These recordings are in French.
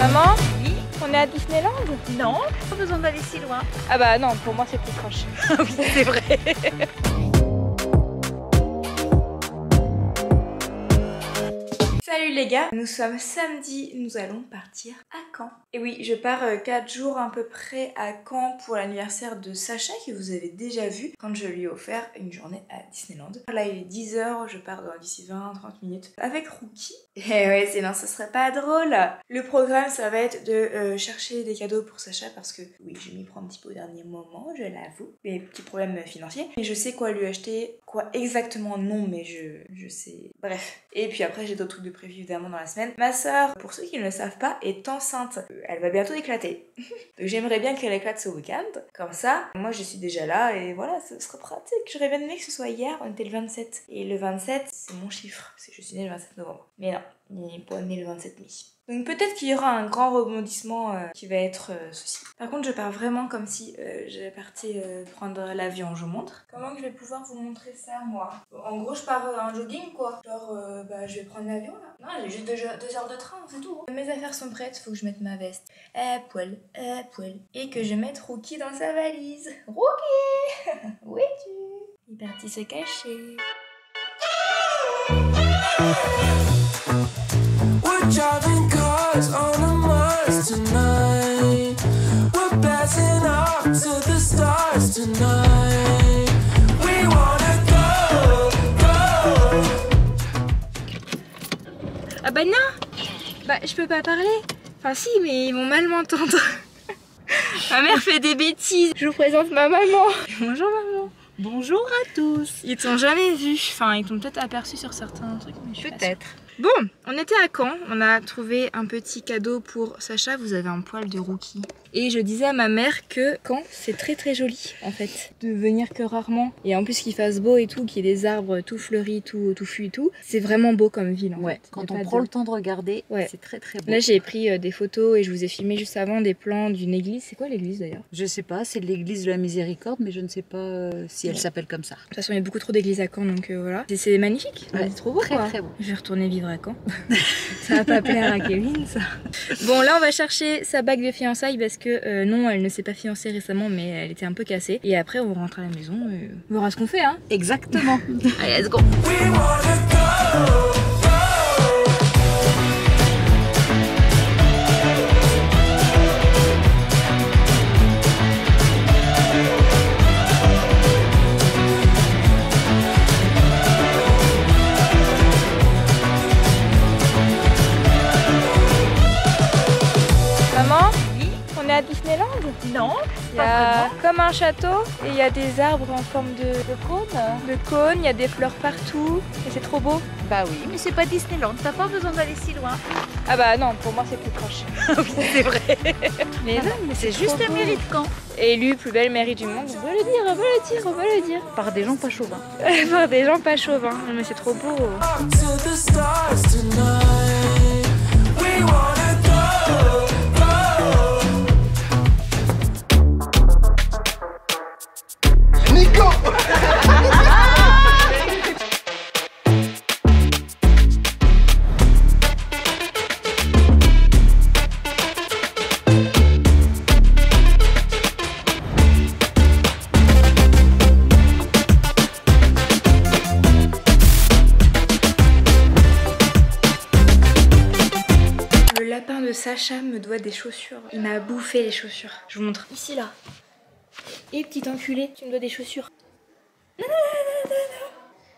Maman, Oui. on est à Disneyland? Non, pas besoin d'aller si loin. Ah bah non, pour moi c'est plus proche. Oui, c'est vrai. Salut les gars, nous sommes samedi, nous allons partir à Caen. Et oui, je pars 4 jours à peu près à Caen pour l'anniversaire de Sacha que vous avez déjà vu quand je lui ai offert une journée à Disneyland. Là il est 10h, je pars d'ici 20-30 minutes avec Rookie. Et ouais, sinon ce serait pas drôle. Le programme ça va être de chercher des cadeaux pour Sacha parce que oui, je m'y prends un petit peu au dernier moment, je l'avoue. Des petits problèmes financiers. Et je sais quoi lui acheter, quoi exactement non, mais je sais. Bref. Et puis après j'ai d'autres trucs de prévu évidemment dans la semaine. Ma soeur, pour ceux qui ne le savent pas, est enceinte. Elle va bientôt éclater. Donc j'aimerais bien qu'elle éclate ce week-end. Comme ça, moi je suis déjà là et voilà, ce serait pratique. J'aurais bien aimé que ce soit hier, on était le 27. Et le 27, c'est mon chiffre, parce que je suis née le 27 novembre. Mais non, il n'est pas né le 27 mai. Donc peut-être qu'il y aura un grand rebondissement qui va être ceci. Par contre, je pars vraiment comme si j'allais partir prendre l'avion, je vous montre. Comment je vais pouvoir vous montrer ça, moi? En gros, je pars en jogging, quoi. Genre, je vais prendre l'avion, là. Non, j'ai juste 2 heures de train, c'est tout. Mes affaires sont prêtes, faut que je mette ma veste à poil. Et que je mette Rookie dans sa valise. Rookie! Où es-tu? Il est parti se cacher. We're driving cars on a Mars tonight. We're blasting off to the stars tonight. We wanna go. Ah bah non! Bah je peux pas parler. Enfin si, mais ils vont mal m'entendre. Ma mère fait des bêtises. Je vous présente ma maman. Bonjour maman. Bonjour à tous. Ils t'ont jamais vu. Enfin, ils t'ont peut-être aperçu sur certains trucs, mais je suis pas sûre. Peut-être. Bon, on était à Caen, on a trouvé un petit cadeau pour Sacha, vous avez un poil de Rookie. Et je disais à ma mère que Caen, c'est très très joli en fait, de venir que rarement. Et en plus qu'il fasse beau et tout, qu'il y ait des arbres tout fleuris, tout touffus et tout, c'est vraiment beau comme ville en Ouais, fait. quand Y a on pas prend de- le temps de regarder, Ouais. c'est très très beau. Là j'ai pris des photos et je vous ai filmé juste avant des plans d'une église. C'est quoi l'église d'ailleurs? Je sais pas, c'est l'église de la Miséricorde, mais je ne sais pas si elle s'appelle comme ça. De toute façon il y a beaucoup trop d'églises à Caen donc voilà. Et c'est magnifique, Ouais, c'est trop beau très, quoi. très beau. Je vais retourner vivre à Caen. Ça va pas plaire à Kevin ça. Bon là on va chercher sa bague de fiançailles parce que non elle ne s'est pas fiancée récemment mais elle était un peu cassée. Et après on rentre à la maison et on verra ce qu'on fait hein. Exactement. Allez let's go. We wanna go. Maman, Oui. on est à Disneyland? Non, Il y pas a vraiment. comme un château et il y a des arbres en forme de cône, il y a des fleurs partout et c'est trop beau. Bah oui, mais c'est pas Disneyland, t'as pas besoin d'aller si loin. Ah bah non, pour moi c'est plus proche. Oui, c'est vrai. Mais non, mais C'est juste la mairie de Caen. Élue plus belle mairie du monde, on va le dire, on va le dire, on va le dire. Par des gens pas chauvins. Par des gens pas chauvins, non, mais c'est trop beau. To the stars tonight. We wanna go. Nico. Le lapin de Sacha me doit des chaussures. Il m'a bouffé les chaussures. Je vous montre. Ici là. Et petit enculé, tu me dois des chaussures.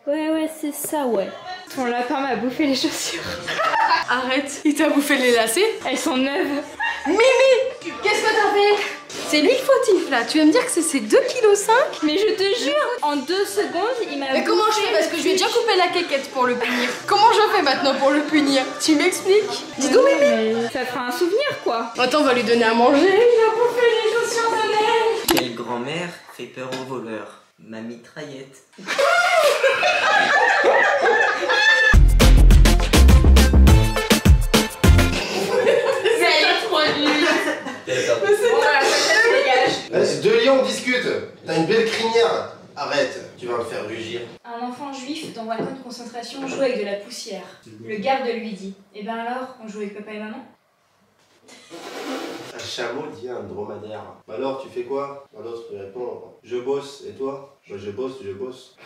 Ouais, c'est ça, ouais. Ton lapin m'a bouffé les chaussures. Arrête, il t'a bouffé les lacets? Elles sont neuves. Mimi, qu'est-ce que t'as fait? C'est lui le fautif là, tu vas me dire que c'est 2,5 kg? Mais je te jure, en 2 secondes, il m'a Mais comment je fais? Parce que je lui ai déjà coupé la quéquette pour le punir. Comment je fais maintenant pour le punir? Tu m'expliques? Dis donc Mimi. Ça fera un souvenir quoi. Attends, on va lui donner à manger. Il a bouffé les chaussures de Nel. Quelle grand-mère fait peur aux voleurs? Ma mitraillette. Deux lions discutent. T'as une belle crinière. Arrête, tu vas me faire rugir. Un enfant juif dans un camp de concentration joue avec de la poussière. Le garde lui dit: Eh ben alors, on joue avec papa et maman? chameau dit un dromadaire. Bah alors, tu fais quoi? Bah l'autre il répond, je bosse, et toi? Bah je bosse, je bosse.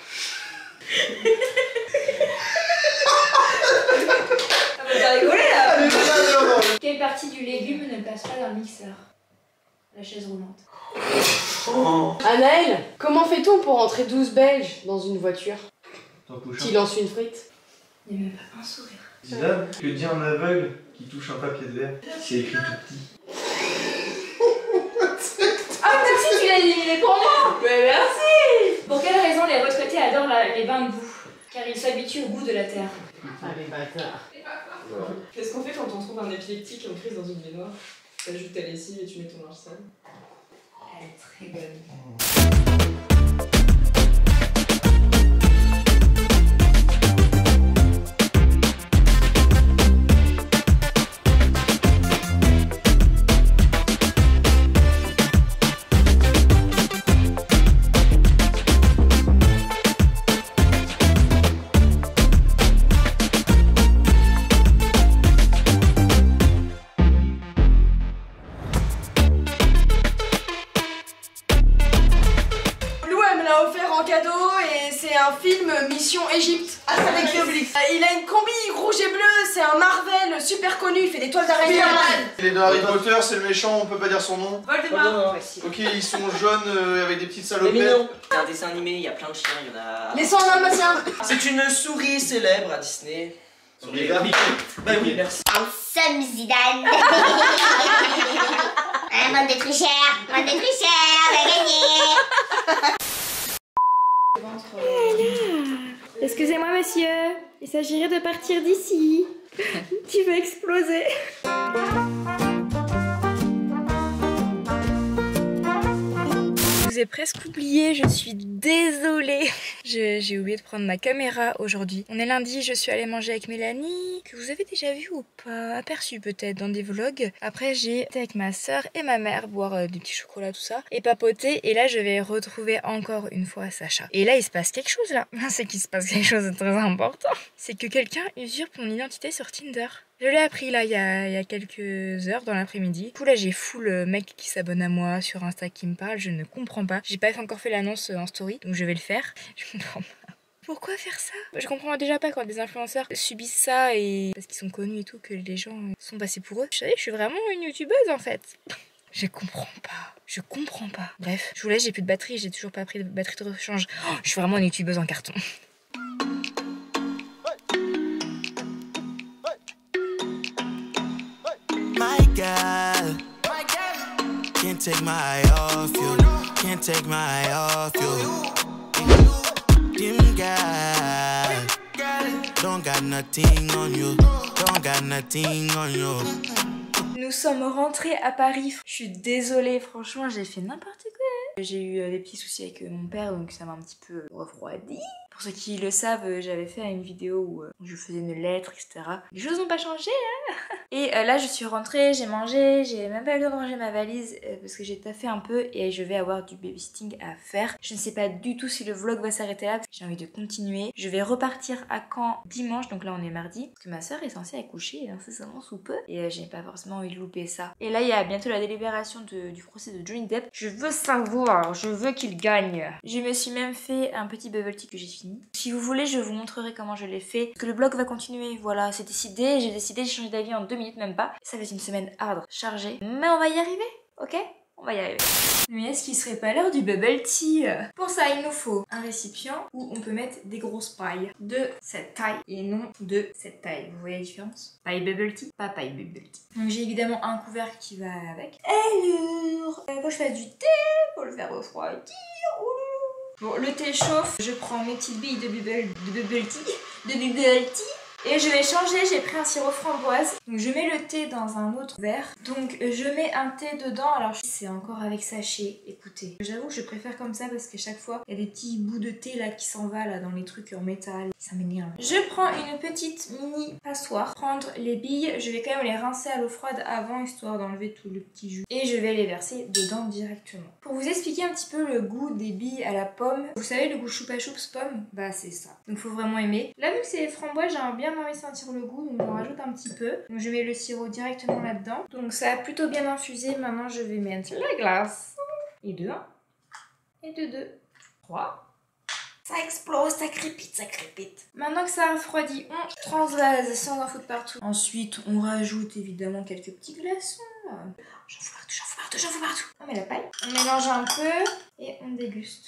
T'as rigolé là. Non. Quelle partie du légume ne passe pas dans le mixeur? La chaise roulante. Anaël, comment fait-on pour entrer 12 Belges dans une voiture? Qui lance une frite? Il n'y a même pas un sourire. Zidane, que dit un aveugle qui touche un papier de verre? C'est écrit tout petit. Ah merci, tu l'as éliminé pour moi. Mais merci. Pour quelle raison les retraités adorent les bains de boue? Car ils s'habituent au goût de la terre. Ah les bâtards. Qu'est-ce qu'on fait quand on trouve un épileptique en crise dans une baignoire? T'ajoutes ta lessive et tu mets ton linge sale. Elle est très bonne. Un film Mission Égypte avec Obélix. Il a une combi rouge et bleu, c'est un Marvel super connu, il fait des toiles d'araignée. Il est dans Harry Potter, c'est le méchant, on peut pas dire son nom. Voldemort. Ok, ils sont jaunes avec des petites salopettes. C'est un dessin animé, il y a plein de chiens, il y en a. Les 100 dalmatiens. C'est une souris célèbre à Disney. Souris verte. Bah oui, merci. Sam Zidane. Bande de tricheurs, on a gagné. Excusez-moi monsieur, il s'agirait de partir d'ici. Tu veux exploser. Je vous ai presque oublié, je suis désolée. J'ai oublié de prendre ma caméra aujourd'hui. On est lundi, je suis allée manger avec Mélanie, que vous avez déjà vu ou pas, aperçu peut-être dans des vlogs. Après j'ai été avec ma soeur et ma mère boire des petits chocolats, tout ça, et papoter. Et là je vais retrouver encore une fois Sacha. Et là il se passe quelque chose là. C'est qu'il se passe quelque chose de très important. C'est que quelqu'un usurpe mon identité sur Tinder. Je l'ai appris là il y a quelques heures dans l'après-midi. Du coup là j'ai full mec qui s'abonne à moi sur Insta qui me parle, je ne comprends pas. J'ai pas encore fait l'annonce en story, donc je vais le faire. Je comprends pas. Pourquoi faire ça? Je comprends déjà pas quand des influenceurs subissent ça et parce qu'ils sont connus et tout que les gens sont passés pour eux. Vous savez, je suis vraiment une youtubeuse en fait. Je comprends pas. Je comprends pas. Bref, je vous laisse, j'ai plus de batterie, j'ai toujours pas pris de batterie de rechange. Oh, je suis vraiment une youtubeuse en carton. girl. Can't take my eye off you. Can't take my eye off you. Dim girl. Don't got nothing on you. Don't got nothing on you. Nous sommes rentrés à Paris. Je suis désolée, franchement, j'ai fait n'importe quoi. J'ai eu des petits soucis avec mon père, donc ça m'a un petit peu refroidi. Pour ceux qui le savent, j'avais fait une vidéo où je faisais une lettre, etc. Les choses n'ont pas changé, hein. Et là, je suis rentrée, j'ai mangé, j'ai même pas eu le temps de ranger ma valise parce que j'ai taffé un peu et je vais avoir du babysitting à faire. Je ne sais pas du tout si le vlog va s'arrêter là parce que j'ai envie de continuer. Je vais repartir à Caen dimanche, donc là on est mardi, parce que ma soeur est censée accoucher incessamment sous peu et j'ai pas forcément envie de louper ça. Et là, il y a bientôt la délibération du procès de Johnny Depp. Je veux savoir, je veux qu'il gagne. Je me suis même fait un petit bubble tea que j'ai fini. Si vous voulez, je vous montrerai comment je l'ai fait. Parce que le blog va continuer, voilà, c'est décidé. J'ai décidé de changer d'avis en 2 minutes, même pas. Ça va être une semaine hard, chargée. Mais on va y arriver, ok? On va y arriver. Mais est-ce qu'il serait pas l'heure du bubble tea? Pour ça, il nous faut un récipient où on peut mettre des grosses pailles de cette taille et non de cette taille. Vous voyez la différence? Paille bubble tea, pas paille bubble tea. Donc j'ai évidemment un couvercle qui va avec. Alors, faut que je fasse du thé, faut le faire refroidir. Bon, le thé chauffe, je prends mes petites billes de bubble tea. Et je vais changer, j'ai pris un sirop framboise. Donc je mets le thé dans un autre verre. Donc je mets un thé dedans. Alors c'est encore avec sachet, écoutez. J'avoue que je préfère comme ça parce qu'à chaque fois, il y a des petits bouts de thé là qui s'en va là dans les trucs en métal. Ça m'énerve. Je prends une petite mini passoire. Prendre les billes, je vais quand même les rincer à l'eau froide avant histoire d'enlever tout le petit jus. Et je vais les verser dedans directement. Pour vous expliquer un petit peu le goût des billes à la pomme. Vous savez le goût choupa choups pomme? Bah c'est ça. Donc faut vraiment aimer. Là vu que c'est framboise, j'aimerais bien bien envie de sentir le goût, donc j'en rajoute un petit peu. Donc je mets le sirop directement là-dedans. Donc ça a plutôt bien infusé. Maintenant je vais mettre la glace. Et 2, 1. Et 2, 2. 3. Ça explose, ça crépite, ça crépite. Maintenant que ça a refroidi, on transvase sans en foutre partout. Ensuite, on rajoute évidemment quelques petits glaçons. J'en fous partout, j'en fous partout, j'en fous partout. On met la paille, on mélange un peu et on déguste.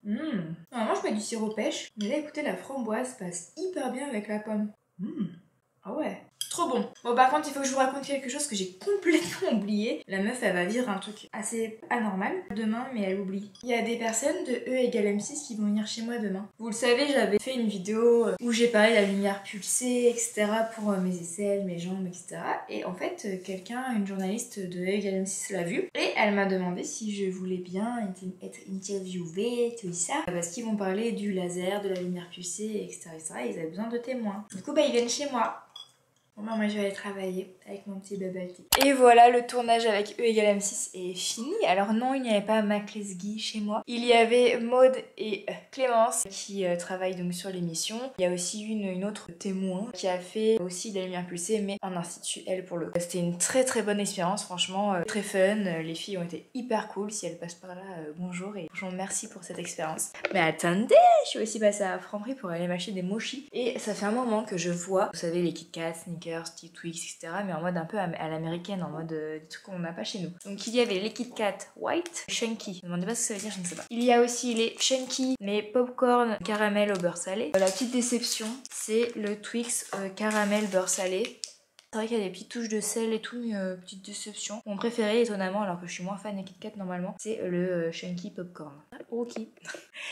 Normalement, je mets du sirop pêche, mais là, écoutez, la framboise passe hyper bien avec la pomme. Ah ouais. Trop bon. Bon, par contre, il faut que je vous raconte quelque chose que j'ai complètement oublié. La meuf, elle va vivre un truc assez anormal demain, mais elle oublie. Il y a des personnes de E égale M6 qui vont venir chez moi demain. Vous le savez, j'avais fait une vidéo où j'ai parlé de la lumière pulsée, etc. pour mes aisselles, mes jambes, etc. Et en fait, quelqu'un, une journaliste de E égale M6 l'a vu. Et elle m'a demandé si je voulais bien être interviewée, tout ça. Parce qu'ils vont parler du laser, de la lumière pulsée, etc. etc. Et ils avaient besoin de témoins. Du coup, bah, ils viennent chez moi. Bon bah moi je vais aller travailler avec mon petit bubble tea. Et voilà, le tournage avec E égale M6 est fini. Alors non, il n'y avait pas Mac Lesguy chez moi. Il y avait Maude et Clémence qui travaillent donc sur l'émission. Il y a aussi une autre témoin qui a fait aussi de la lumière pulsée mais en institut elle pour le coup. C'était une très très bonne expérience, franchement très fun. Les filles ont été hyper cool. Si elles passent par là, bonjour et franchement merci pour cette expérience. Mais attendez, je suis aussi passée à Franprix pour aller m'acheter des mochis. Et ça fait un moment que je vois, vous savez, les Kit Kat, Snickers, petits Twix, etc. mais en mode un peu à l'américaine, en mode des trucs qu'on n'a pas chez nous. Donc il y avait les Kit Kat White, Chunky. Ne me demandez pas ce que ça veut dire, je ne sais pas. Il y a aussi les Chunky, mais popcorn caramel au beurre salé. La petite déception, c'est le Twix caramel beurre salé. C'est vrai qu'il y a des petites touches de sel et tout, mais petite déception. Mon préféré, étonnamment, alors que je suis moins fan des Kit Kat normalement, c'est le Chunky Popcorn. Ok.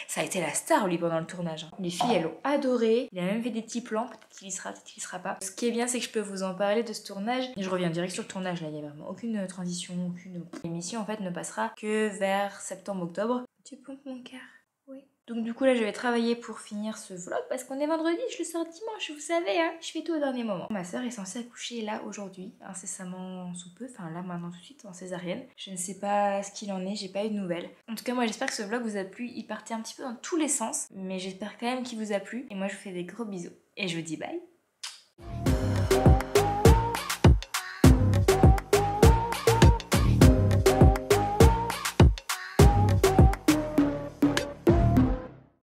Ça a été la star, lui, pendant le tournage. Les filles, elles l'ont adoré. Il a même fait des petits plans. Peut-être qu'il y sera, peut-être qu'il y sera pas. Ce qui est bien, c'est que je peux vous en parler de ce tournage. Et je reviens direct sur le tournage, là. Il n'y a vraiment aucune transition, aucune... L'émission, en fait, ne passera que vers septembre-octobre. Tu pompes mon cœur? Oui. Donc du coup là je vais travailler pour finir ce vlog parce qu'on est vendredi, je le sors dimanche, vous savez hein, je fais tout au dernier moment. Ma soeur est censée accoucher là aujourd'hui, incessamment sous peu, enfin là maintenant tout de suite en césarienne. Je ne sais pas ce qu'il en est, j'ai pas eu de nouvelles. En tout cas moi j'espère que ce vlog vous a plu, il partait un petit peu dans tous les sens, mais j'espère quand même qu'il vous a plu. Et moi je vous fais des gros bisous et je vous dis bye.